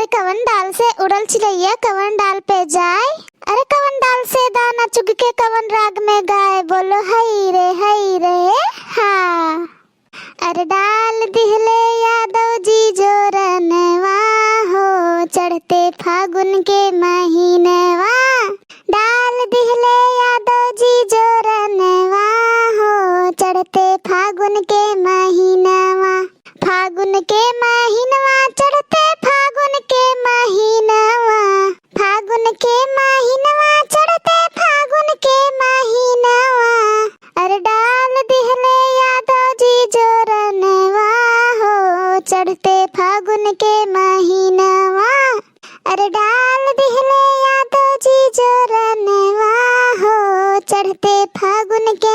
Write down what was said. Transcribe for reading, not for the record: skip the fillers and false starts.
अरे कवन डाल से उड़ल चिड़ैया कवन डाल पे जाए। अरे कवन डाल से दाना चुग के कवन राग में गाए, बोलो हई रे हाँ। अरे डाल दिहले यादव जी जोरनवा हो, चढ़ते फागुन के महीनवा। डाल दिहले यादव जी जोरनवा हो, चढ़ते फागुन के महीनवा। फागुन के महीनवा चढ़ते फागुन के महीनवा। फागुन के महीनवा चढ़ते फागुन के महीनवा। अरे डाल दिहले यादव जी जोरनवा हो, चढ़ते फागुन के महीनवा। अरे डाल दिहले यादव जी जोरनवा हो, चढ़ते फागुन के